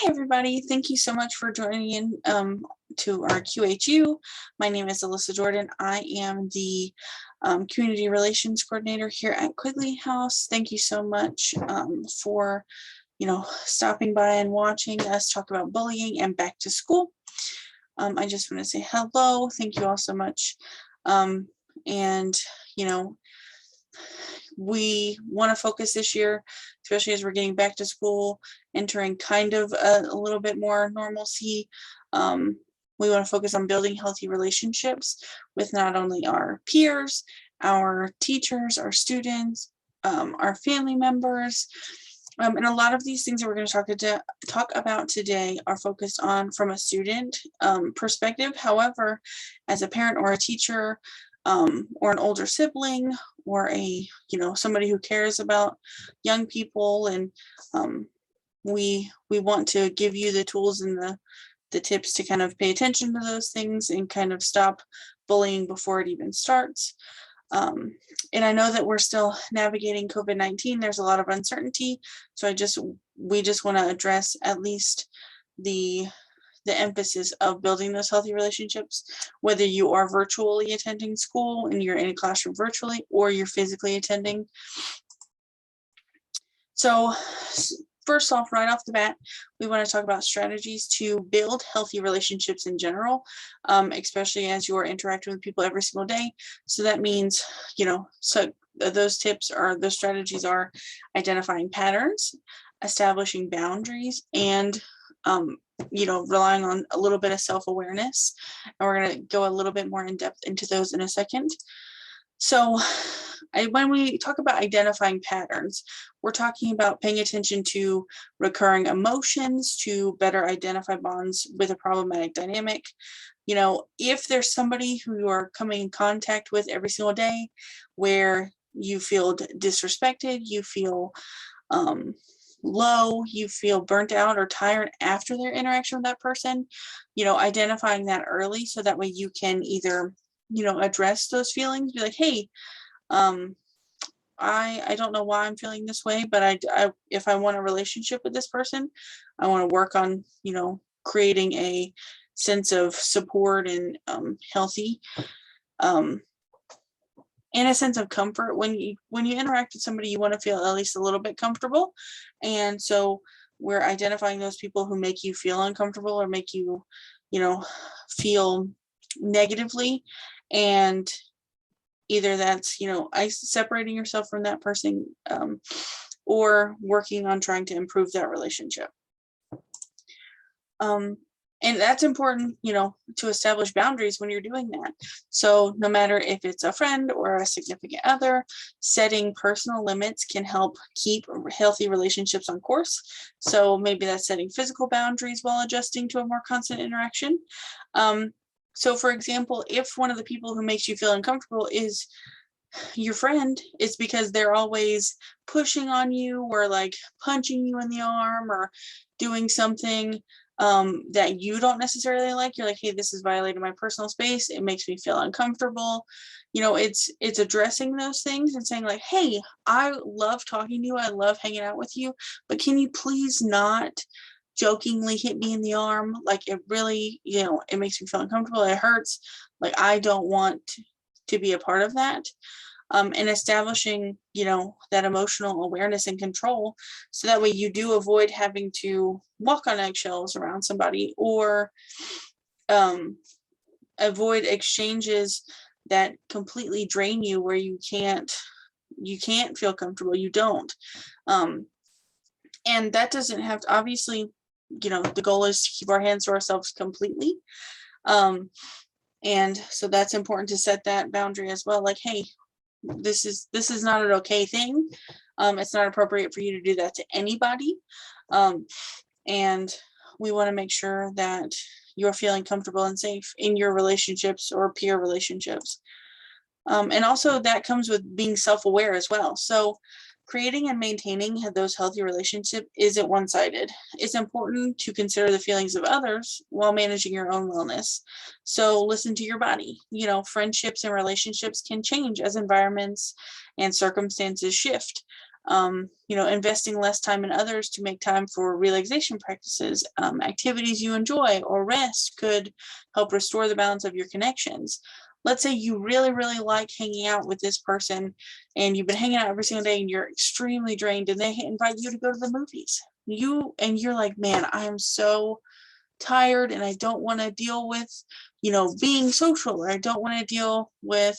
everybody. Thank you so much for joining in to our QHU. My name is Ellissa Jordan. I am the Community Relations Coordinator here at Quigley House. Thank you so much for stopping by and watching us talk about bullying and back to school. I just want to say hello. Thank you all so much. We want to focus this year, especially as we're getting back to school, entering kind of a little bit more normalcy. We want to focus on building healthy relationships with not only our peers, our teachers, our students, our family members. And a lot of these things that we're going to talk about today are focused on from a student perspective. However, as a parent or a teacher, or an older sibling, or somebody who cares about young people, and we want to give you the tools and the tips to kind of pay attention to those things and kind of stop bullying before it even starts. And I know that we're still navigating COVID-19. There's a lot of uncertainty, so we just want to address at least the emphasis of building those healthy relationships, whether you are virtually attending school and you're in a classroom virtually, or you're physically attending. So first off, right off the bat, we want to talk about strategies to build healthy relationships in general, especially as you are interacting with people every single day. So that means, so those strategies are identifying patterns, establishing boundaries, and relying on a little bit of self-awareness. And we're going to go a little bit more in depth into those in a second. So when we talk about identifying patterns, we're talking about paying attention to recurring emotions to better identify bonds with a problematic dynamic. If there's somebody who you are coming in contact with every single day where you feel disrespected, you feel low, you feel burnt out or tired after their interaction with that person, identifying that early so that way you can either, address those feelings, be like, hey, I don't know why I'm feeling this way, but if I want a relationship with this person, I want to work on, creating a sense of support and healthy, and a sense of comfort. When you interact with somebody, you want to feel at least a little bit comfortable. And so we're identifying those people who make you feel uncomfortable or make you, feel negatively. And either that's, separating yourself from that person, or working on trying to improve that relationship. And that's important, to establish boundaries when you're doing that. So no matter if it's a friend or a significant other, setting personal limits can help keep healthy relationships on course. So maybe that's setting physical boundaries while adjusting to a more constant interaction. So for example, if one of the people who makes you feel uncomfortable is your friend, it's because they're always pushing on you or like punching you in the arm or doing something that you don't necessarily like. You're like, hey, this is violating my personal space. It makes me feel uncomfortable. It's addressing those things and saying like, hey, I love talking to you. I love hanging out with you, but can you please not jokingly hit me in the arm? Like it really, it makes me feel uncomfortable. It hurts. Like I don't want to be a part of that. And establishing, that emotional awareness and control, so that way you do avoid having to walk on eggshells around somebody, or avoid exchanges that completely drain you, where you can't feel comfortable. You don't. And that doesn't have to, obviously, the goal is to keep our hands to ourselves completely. And so that's important to set that boundary as well. Like, hey, this is not an okay thing. It's not appropriate for you to do that to anybody. And we want to make sure that you're feeling comfortable and safe in your relationships or peer relationships. And also that comes with being self-aware as well. So creating and maintaining those healthy relationships isn't one-sided. It's important to consider the feelings of others while managing your own wellness. So listen to your body. Friendships and relationships can change as environments and circumstances shift. Investing less time in others to make time for relaxation practices, activities you enjoy, or rest could help restore the balance of your connections. Let's say you really, really like hanging out with this person and you've been hanging out every single day and you're extremely drained and they invite you to go to the movies. You're like, man, I am so tired and I don't want to deal with, being social, or I don't want to deal with,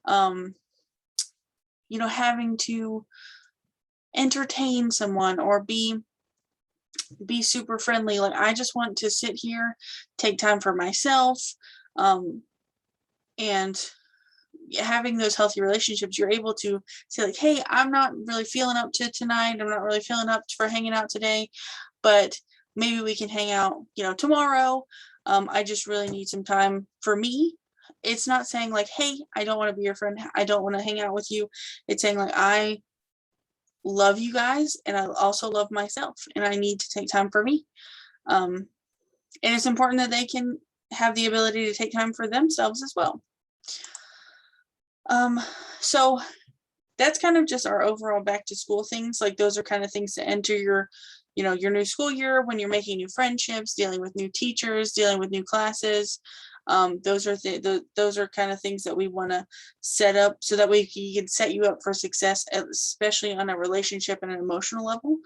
having to entertain someone or be super friendly. Like, I just want to sit here, take time for myself, and having those healthy relationships, you're able to say like, hey, I'm not really feeling up to tonight. I'm not really feeling up for hanging out today, but maybe we can hang out, tomorrow. I just really need some time for me. It's not saying like, hey, I don't want to be your friend, I don't want to hang out with you. It's saying like, I love you guys and I also love myself and I need to take time for me. And it's important that they can have the ability to take time for themselves as well. So that's kind of just our overall back to school things. Like, those are kind of things to enter your new school year, when you're making new friendships, dealing with new teachers, dealing with new classes. Those are kind of things that we want to set up so that we can set you up for success, especially on a relationship and an emotional level.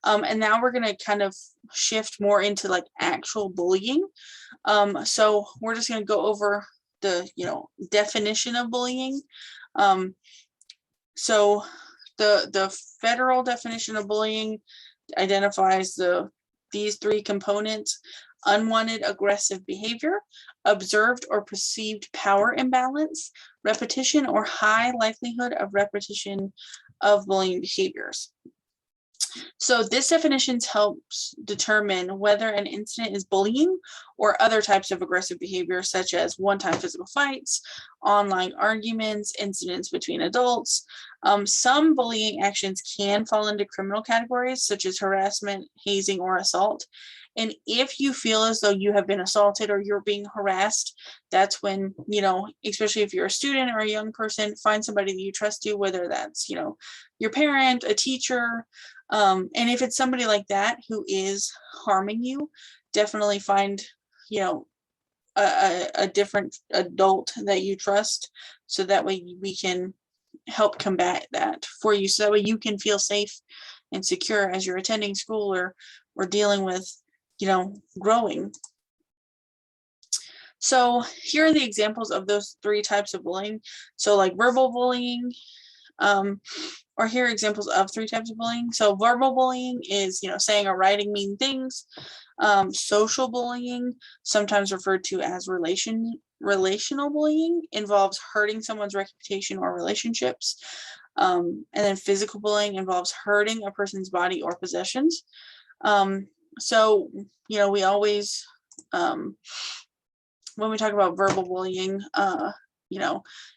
And now we're going to kind of shift more into like actual bullying. So we're just going to go over the definition of bullying. So the federal definition of bullying identifies these three components: unwanted aggressive behavior, observed or perceived power imbalance, repetition or high likelihood of repetition of bullying behaviors. So this definition helps determine whether an incident is bullying or other types of aggressive behavior, such as one-time physical fights, online arguments, incidents between adults. Some bullying actions can fall into criminal categories, such as harassment, hazing, or assault. And if you feel as though you have been assaulted or you're being harassed, that's when, especially if you're a student or a young person, find somebody that you trust, whether that's, your parent, a teacher. And if it's somebody like that who is harming you, definitely find, a different adult that you trust, so that way we can help combat that for you, so that way you can feel safe and secure as you're attending school or dealing with, growing. So here are the examples of those three types of bullying. So like verbal bullying, or here are examples of three types of bullying. So verbal bullying is, saying or writing mean things. Social bullying, sometimes referred to as relational bullying, involves hurting someone's reputation or relationships. And then physical bullying involves hurting a person's body or possessions. So, we always, when we talk about verbal bullying,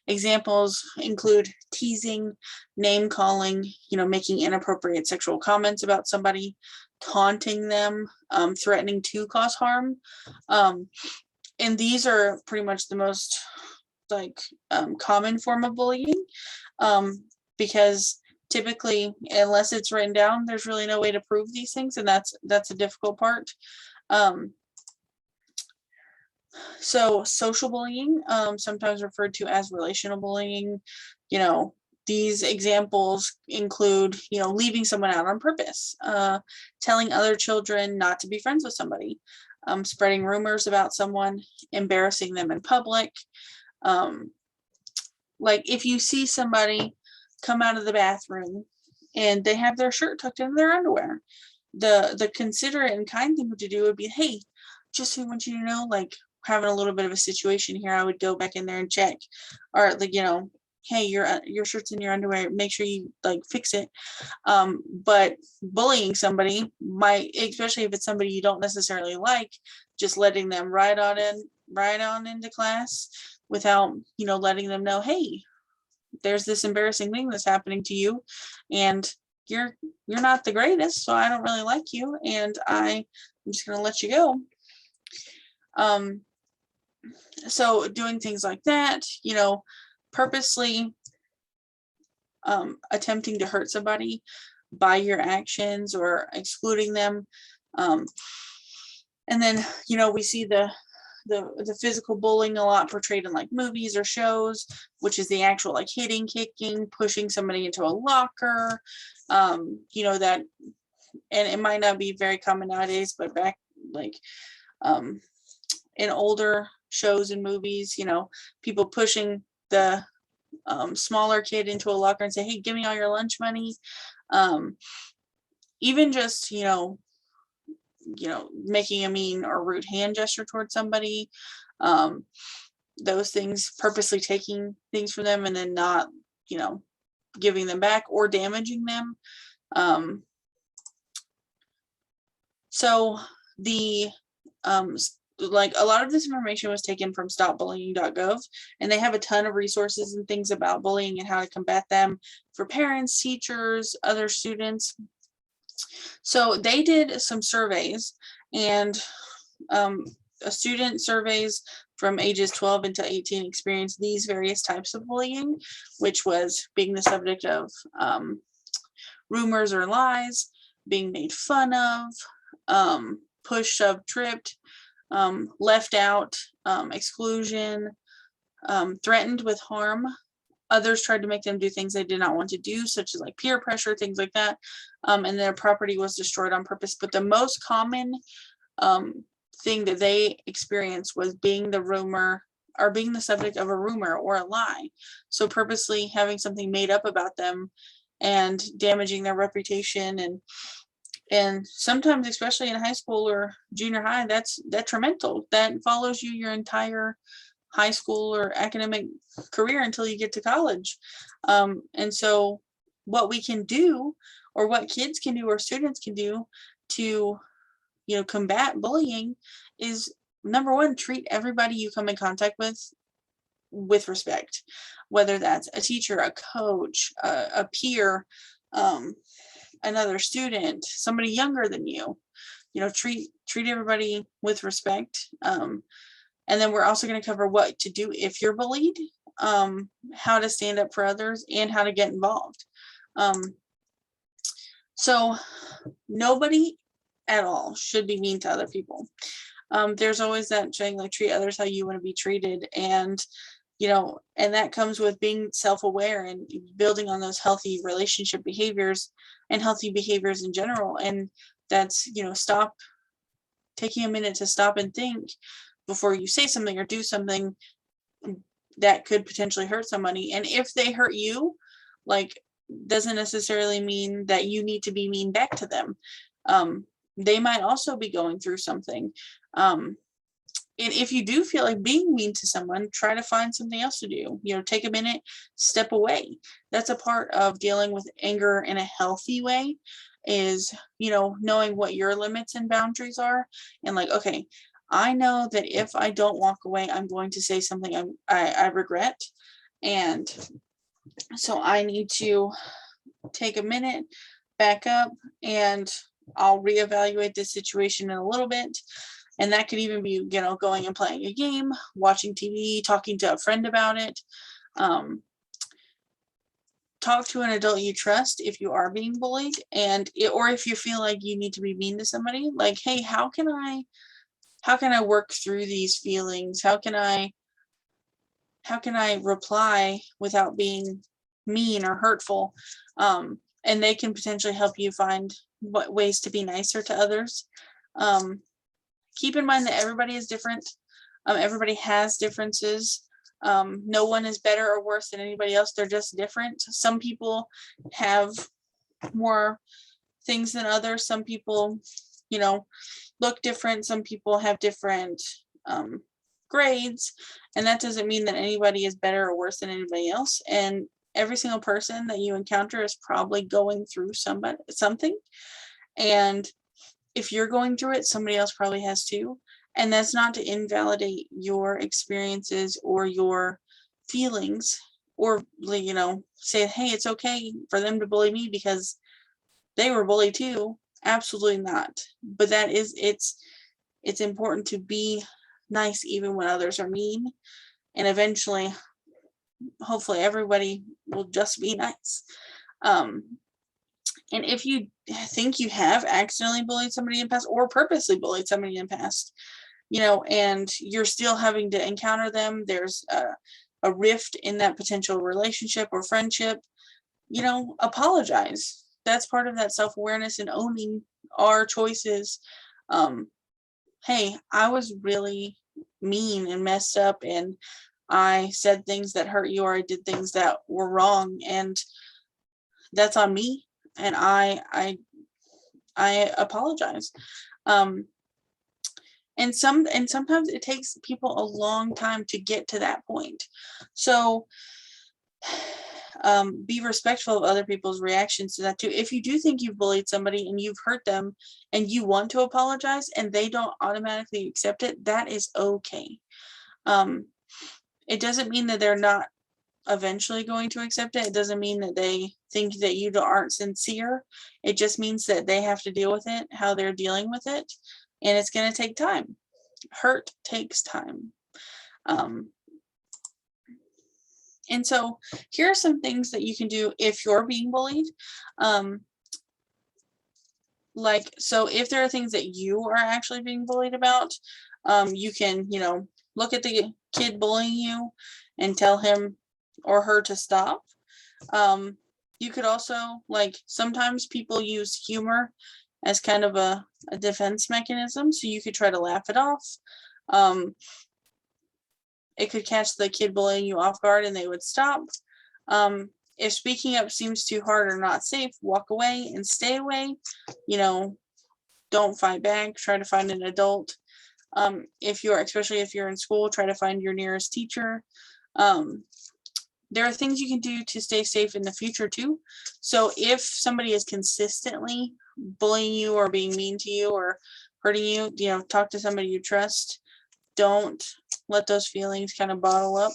examples include teasing, name calling, making inappropriate sexual comments about somebody, taunting them, threatening to cause harm. And these are pretty much the most common form of bullying, because typically, unless it's written down, there's really no way to prove these things, and that's a difficult part. So social bullying, sometimes referred to as relational bullying, these examples include, leaving someone out on purpose, telling other children not to be friends with somebody, spreading rumors about someone, embarrassing them in public. Like if you see somebody come out of the bathroom and they have their shirt tucked into their underwear, the considerate and kind thing to do would be, hey, just so I want you to know, like, having a little bit of a situation here, I would go back in there and check, or like, hey, your shirt's in your underwear, make sure you fix it. But bullying somebody might, especially if it's somebody you don't necessarily like, just letting them ride on into class without, letting them know, hey, there's this embarrassing thing that's happening to you, and you're not the greatest, so I don't really like you, and I'm just gonna let you go. So doing things like that, purposely attempting to hurt somebody by your actions or excluding them. And then, we see the physical bullying a lot portrayed in like movies or shows, which is the actual like hitting, kicking, pushing somebody into a locker. That, and it might not be very common nowadays, but back like in older shows and movies, people pushing the smaller kid into a locker and say, hey, give me all your lunch money. Even just, making a mean or rude hand gesture towards somebody, those things, purposely taking things from them and then not, giving them back or damaging them. So the like a lot of this information was taken from stopbullying.gov, and they have a ton of resources and things about bullying and how to combat them for parents, teachers, other students. So they did some surveys, and student surveys from ages 12 until 18 experienced these various types of bullying, which was being the subject of rumors or lies, being made fun of, pushed, shoved, tripped, left out, exclusion, threatened with harm. Others tried to make them do things they did not want to do, such as like peer pressure, things like that. And their property was destroyed on purpose. But the most common thing that they experienced was being the rumor or being the subject of a rumor or a lie. So purposely having something made up about them and damaging their reputation, and sometimes, especially in high school or junior high, that's detrimental. That follows you your entire high school or academic career until you get to college. And so what we can do, or what kids can do or students can do to, combat bullying is, number one, treat everybody you come in contact with respect, whether that's a teacher, a coach, a peer, another student, somebody younger than you. Treat everybody with respect. And then we're also going to cover what to do if you're bullied, how to stand up for others, and how to get involved. So nobody at all should be mean to other people. There's always that saying, like, treat others how you want to be treated. And, and that comes with being self-aware and building on those healthy relationship behaviors and healthy behaviors in general. And that's, stop, taking a minute to stop and think before you say something or do something that could potentially hurt somebody. And if they hurt you, like, doesn't necessarily mean that you need to be mean back to them. They might also be going through something. And if you do feel like being mean to someone, try to find something else to do. Take a minute, step away. That's a part of dealing with anger in a healthy way, is, knowing what your limits and boundaries are. And like, okay, I know that if I don't walk away, I'm going to say something I regret. And so I need to take a minute, back up, and I'll reevaluate this situation in a little bit. And that could even be, going and playing a game, watching TV, talking to a friend about it. Talk to an adult you trust if you are being bullied, or if you feel like you need to be mean to somebody, like, hey, how can I work through these feelings? How can I reply without being mean or hurtful? And they can potentially help you find what ways to be nicer to others. Keep in mind that everybody is different. Everybody has differences. No one is better or worse than anybody else. They're just different. Some people have more things than others. Some people, look different. Some people have different grades, and that doesn't mean that anybody is better or worse than anybody else. And every single person that you encounter is probably going through something. And if you're going through it, somebody else probably has too. And that's not to invalidate your experiences or your feelings, or, say, hey, it's okay for them to bully me because they were bullied too. Absolutely not. But it's important to be nice even when others are mean. And eventually hopefully everybody will just be nice. And if you think you have accidentally bullied somebody in the past or purposely bullied somebody in the past, and you're still having to encounter them, there's a rift in that potential relationship or friendship, apologize. That's part of that self-awareness and owning our choices. Hey, I was really mean and messed up, and I said things that hurt you, or I did things that were wrong, and that's on me, and I apologize. And sometimes it takes people a long time to get to that point. So be respectful of other people's reactions to that too. If you do think you've bullied somebody and you've hurt them and you want to apologize and they don't automatically accept it, that is okay. It doesn't mean that they're not eventually going to accept it. It doesn't mean that they think that you aren't sincere. It just means that they have to deal with it, how they're dealing with it, and it's going to take time. Hurt takes time. And so here are some things that you can do if you're being bullied. So if there are things that you are actually being bullied about, you can, look at the kid bullying you and tell him or her to stop. You could also, sometimes people use humor as kind of a defense mechanism, so you could try to laugh it off. It could catch the kid bullying you off guard and they would stop. If speaking up seems too hard or not safe, walk away and stay away. Don't fight back. Try to find an adult. Especially if you're in school, try to find your nearest teacher. There are things you can do to stay safe in the future too. So if somebody is consistently bullying you or being mean to you or hurting you, talk to somebody you trust. Don't let those feelings kind of bottle up.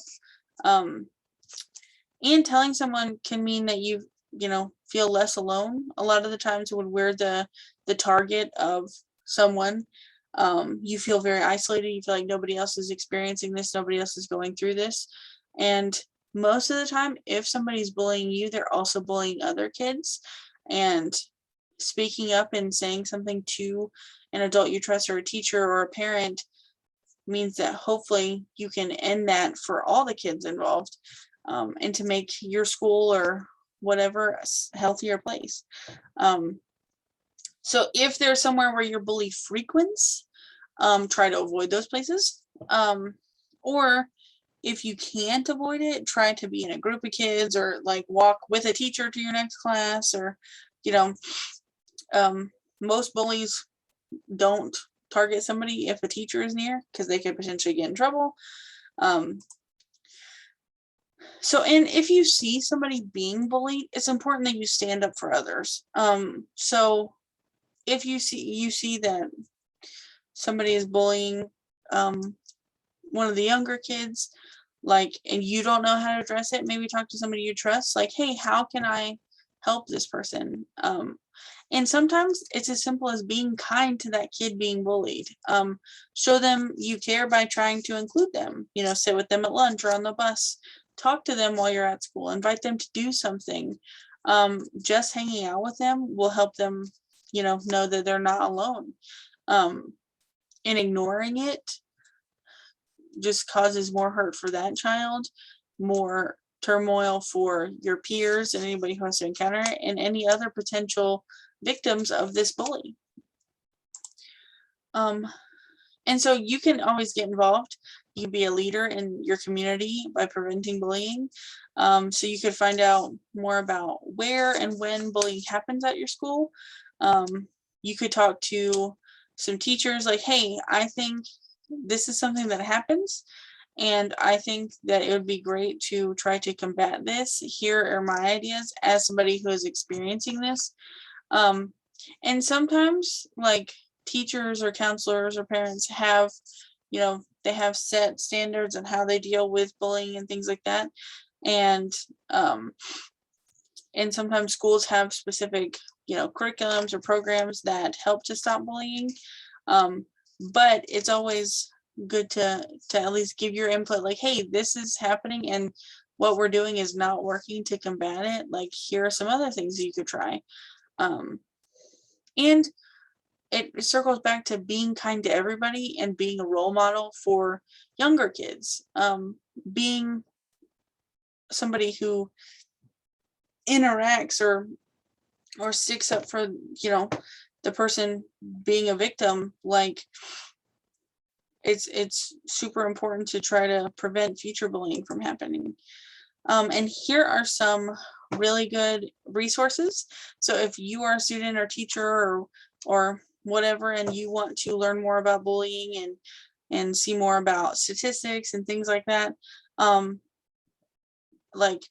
And telling someone can mean that you feel less alone. A lot of the times when we're the target of someone, you feel very isolated. You feel like nobody else is experiencing this, nobody else is going through this. And most of the time, if somebody's bullying you, they're also bullying other kids. And speaking up and saying something to an adult you trust or a teacher or a parent means that hopefully you can end that for all the kids involved, and to make your school or whatever a healthier place. So if there's somewhere where your bully frequents, try to avoid those places. Or if you can't avoid it, try to be in a group of kids or walk with a teacher to your next class, or most bullies don't target somebody if a teacher is near because they could potentially get in trouble. And if you see somebody being bullied, it's important that you stand up for others. So if you see that somebody is bullying one of the younger kids, and you don't know how to address it, maybe talk to somebody you trust, hey, how can I help this person? And sometimes it's as simple as being kind to that kid being bullied. Show them you care by trying to include them, sit with them at lunch or on the bus, talk to them while you're at school, invite them to do something. Just hanging out with them will help them, know that they're not alone. And ignoring it just causes more hurt for that child, more turmoil for your peers and anybody who has to encounter it, and any other potential victims of this bully. And so you can always get involved. You can be a leader in your community by preventing bullying. So you could find out more about where and when bullying happens at your school. You could talk to some teachers hey, I think this is something that happens, and I think that it would be great to try to combat this. Here are my ideas as somebody who is experiencing this. And sometimes teachers or counselors or parents have, they have set standards on how they deal with bullying and things like that. And sometimes schools have specific, curriculums or programs that help to stop bullying. But it's always good to at least give your input, hey, this is happening, and what we're doing is not working to combat it, like here are some other things you could try. And it circles back to being kind to everybody and being a role model for younger kids. Being somebody who interacts or sticks up for, the person being a victim. Like, it's super important to try to prevent future bullying from happening. And here are some really good resources. So if you are a student or teacher or whatever, and you want to learn more about bullying and see more about statistics and things like that, like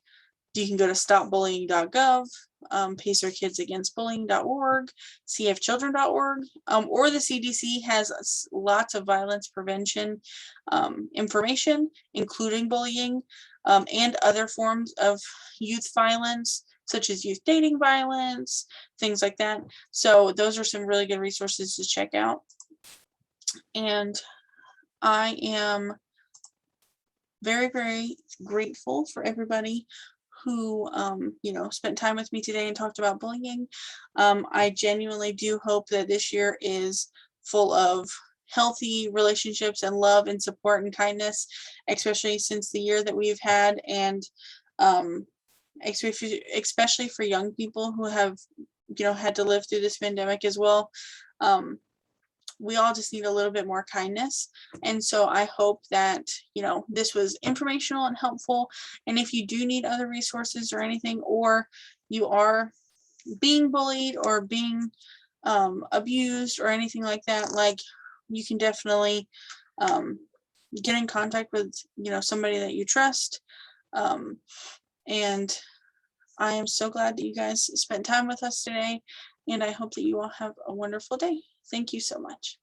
you can go to stopbullying.gov, pacerkidsagainstbullying.org, cfchildren.org, or the CDC has lots of violence prevention information, including bullying and other forms of youth violence, such as youth dating violence, things like that. So those are some really good resources to check out. And I am very, very grateful for everybody who, spent time with me today and talked about bullying. I genuinely do hope that this year is full of healthy relationships and love and support and kindness, especially since the year that we've had, and especially for young people who have, had to live through this pandemic as well. We all just need a little bit more kindness. And so I hope that, this was informational and helpful. And if you do need other resources or anything, or you are being bullied or being abused or anything like that, like, you can definitely get in contact with, somebody that you trust. And I am so glad that you guys spent time with us today. And I hope that you all have a wonderful day. Thank you so much.